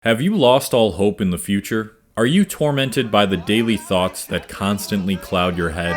Have you lost all hope in the future? Are you tormented by the daily thoughts that constantly cloud your head?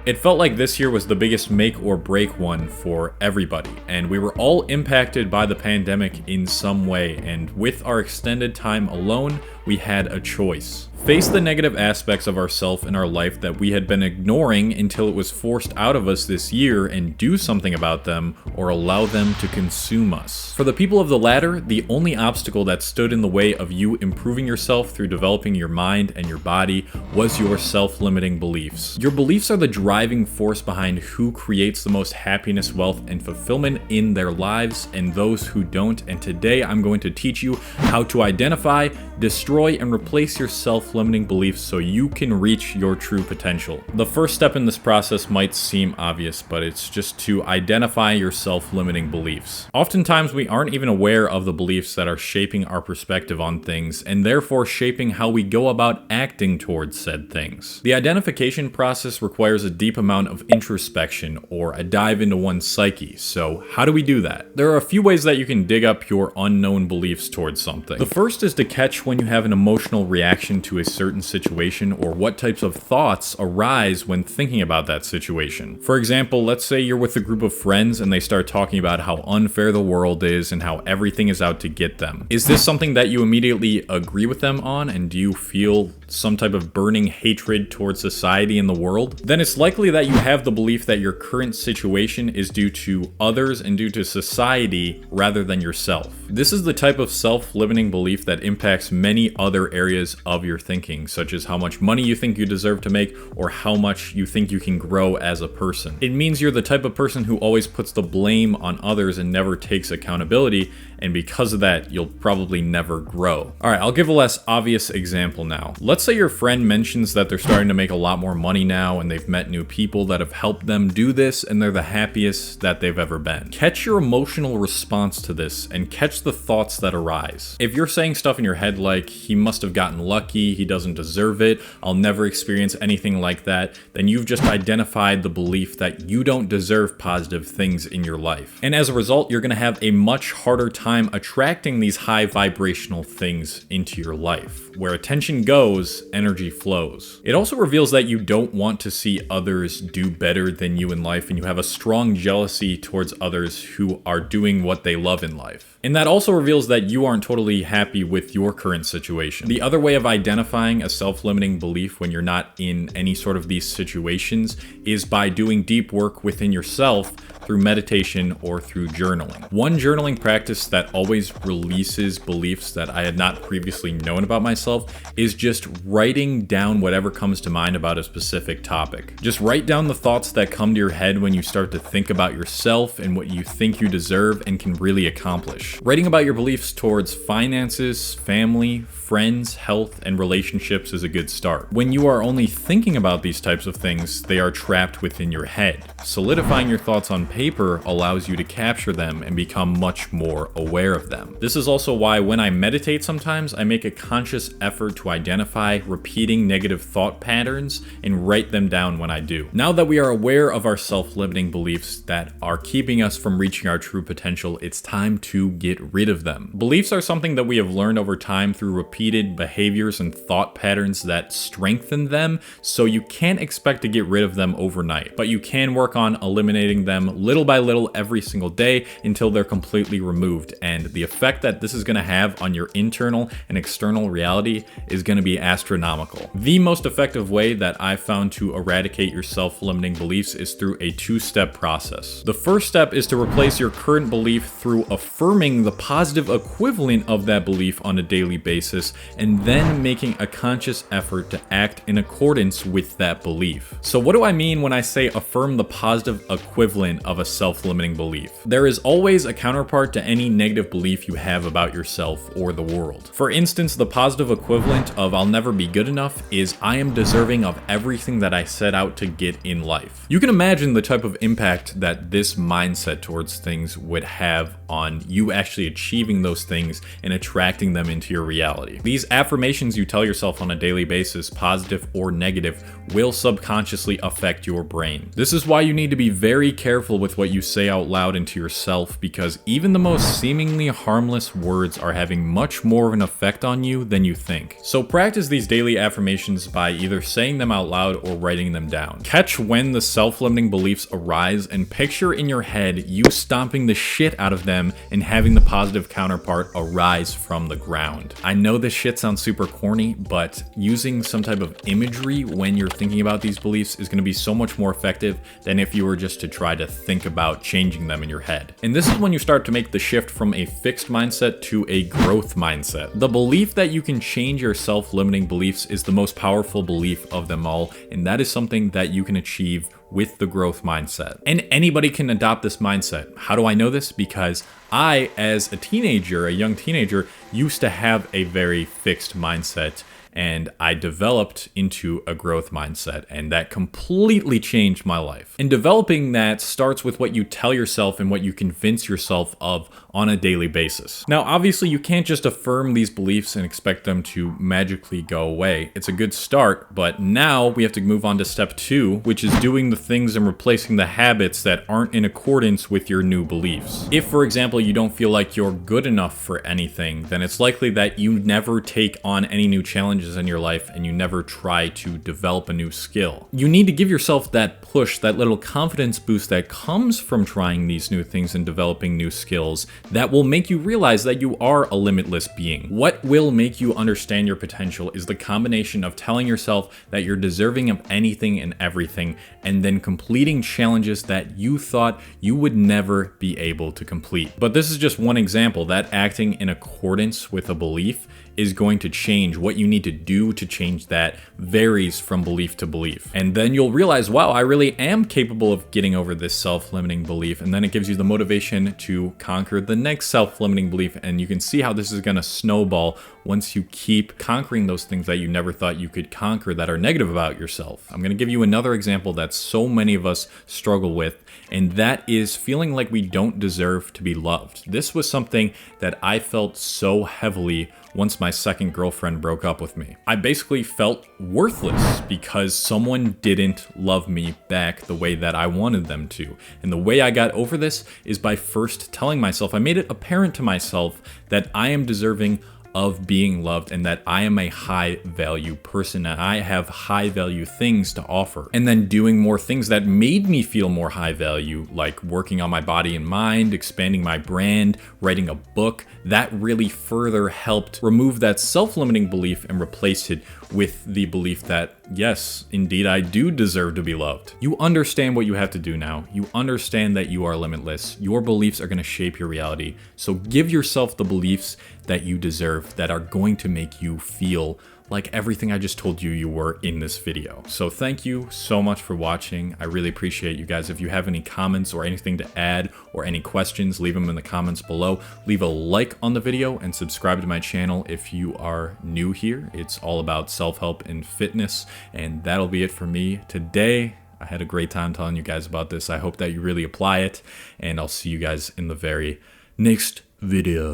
It felt like this year was the biggest make or break one for everybody, and we were all impacted by the pandemic in some way, and with our extended time alone, we had a choice. Face the negative aspects of ourself and our life that we had been ignoring until it was forced out of us this year and do something about them or allow them to consume us. For the people of the latter, the only obstacle that stood in the way of you improving yourself through developing your mind and your body was your self-limiting beliefs. Your beliefs are the driving force behind who creates the most happiness, wealth, and fulfillment in their lives and those who don't. And today I'm going to teach you how to identify, destroy, and replace your self-limiting beliefs so you can reach your true potential. The first step in this process might seem obvious, but it's just to identify your self-limiting beliefs. Oftentimes we aren't even aware of the beliefs that are shaping our perspective on things and therefore shaping how we go about acting towards said things. The identification process requires a deep amount of introspection or a dive into one's psyche. So how do we do that? There are a few ways that you can dig up your unknown beliefs towards something. The first is to catch when you have an emotional reaction to a certain situation or what types of thoughts arise when thinking about that situation. For example, let's say you're with a group of friends and they start talking about how unfair the world is and how everything is out to get them. Is this something that you immediately agree with them on, and do you feel some type of burning hatred towards society and the world? Then it's likely that you have the belief that your current situation is due to others and due to society rather than yourself. This is the type of self-limiting belief that impacts many other areas of your thinking, such as how much money you think you deserve to make or how much you think you can grow as a person. It means you're the type of person who always puts the blame on others and never takes accountability, and because of that, you'll probably never grow. Alright, I'll give a less obvious example now. Let's say your friend mentions that they're starting to make a lot more money now and they've met new people that have helped them do this and they're the happiest that they've ever been. Catch your emotional response to this and catch the thoughts that arise. If you're saying stuff in your head like, he must have gotten lucky, he doesn't deserve it, I'll never experience anything like that, then you've just identified the belief that you don't deserve positive things in your life. And as a result, you're gonna have a much harder time attracting these high vibrational things into your life. Where attention goes, energy flows. It also reveals that you don't want to see others do better than you in life, and you have a strong jealousy towards others who are doing what they love in life. And that also reveals that you aren't totally happy with your current situation. The other way of identifying a self-limiting belief when you're not in any sort of these situations is by doing deep work within yourself through meditation or through journaling. One journaling practice that always releases beliefs that I had not previously known about myself is just writing down whatever comes to mind about a specific topic. Just write down the thoughts that come to your head when you start to think about yourself and what you think you deserve and can really accomplish. Writing about your beliefs towards finances, family, friends, health, and relationships is a good start. When you are only thinking about these types of things, they are trapped within your head. Solidifying your thoughts on paper allows you to capture them and become much more aware of them. This is also why when I meditate sometimes, I make a conscious effort to identify repeating negative thought patterns and write them down when I do. Now that we are aware of our self-limiting beliefs that are keeping us from reaching our true potential, it's time to get rid of them. Beliefs are something that we have learned over time through repeated behaviors and thought patterns that strengthen them, so you can't expect to get rid of them overnight, but you can work on eliminating them little by little every single day until they're completely removed. And the effect that this is going to have on your internal and external reality is going to be astronomical. The most effective way that I've found to eradicate your self-limiting beliefs is through a two-step process. The first step is to replace your current belief through affirming the positive equivalent of that belief on a daily basis, and then making a conscious effort to act in accordance with that belief. So what do I mean when I say affirm the positive equivalent of a self-limiting belief? There is always a counterpart to any negative belief you have about yourself or the world. For instance, the positive equivalent of I'll never never be good enough is I am deserving of everything that I set out to get in life. You can imagine the type of impact that this mindset towards things would have on you actually achieving those things and attracting them into your reality. These affirmations you tell yourself on a daily basis, positive or negative, will subconsciously affect your brain. This is why you need to be very careful with what you say out loud into yourself, because even the most seemingly harmless words are having much more of an effect on you than you think. So practice these daily affirmations by either saying them out loud or writing them down. Catch when the self-limiting beliefs arise and picture in your head you stomping the shit out of them and having the positive counterpart arise from the ground. I know this shit sounds super corny, but using some type of imagery when you're thinking about these beliefs is going to be so much more effective than if you were just to try to think about changing them in your head. And this is when you start to make the shift from a fixed mindset to a growth mindset. The belief that you can change your self-limiting beliefs is the most powerful belief of them all, and that is something that you can achieve with the growth mindset. And anybody can adopt this mindset. How do I know this? Because I, as a teenager, a young teenager, used to have a very fixed mindset, and I developed into a growth mindset, and that completely changed my life. And developing that starts with what you tell yourself and what you convince yourself of on a daily basis. Now, obviously, you can't just affirm these beliefs and expect them to magically go away. It's a good start, but now we have to move on to step 2, which is doing the things and replacing the habits that aren't in accordance with your new beliefs. If, for example, you don't feel like you're good enough for anything, then it's likely that you never take on any new challenges in your life and you never try to develop a new skill. You need to give yourself that push, that little confidence boost that comes from trying these new things and developing new skills that will make you realize that you are a limitless being. What will make you understand your potential is the combination of telling yourself that you're deserving of anything and everything, and then completing challenges that you thought you would never be able to complete. But this is just one example. That acting in accordance with a belief is going to change. What you need to do to change that varies from belief to belief. And then you'll realize, wow, I really am capable of getting over this self-limiting belief. And then it gives you the motivation to conquer the next self-limiting belief. And you can see how this is gonna snowball once you keep conquering those things that you never thought you could conquer that are negative about yourself. I'm gonna give you another example that so many of us struggle with, and that is feeling like we don't deserve to be loved. This was something that I felt so heavily once my second girlfriend broke up with me. I basically felt worthless because someone didn't love me back the way that I wanted them to. And the way I got over this is by first telling myself, I made it apparent to myself that I am deserving of being loved and that I am a high value person and I have high value things to offer. And then doing more things that made me feel more high value, like working on my body and mind, expanding my brand, writing a book, that really further helped remove that self-limiting belief and replace it with the belief that, yes, indeed, I do deserve to be loved. You understand what you have to do now. You understand that you are limitless. Your beliefs are going to shape your reality. So give yourself the beliefs that you deserve that are going to make you feel like everything I just told you you were in this video. So thank you so much for watching. I really appreciate you guys. If you have any comments or anything to add or any questions, leave them in the comments below. Leave a like on the video and subscribe to my channel if you are new here. It's all about self-help and fitness, and that'll be it for me today. I had a great time telling you guys about this. I hope that you really apply it, and I'll see you guys in the very next video.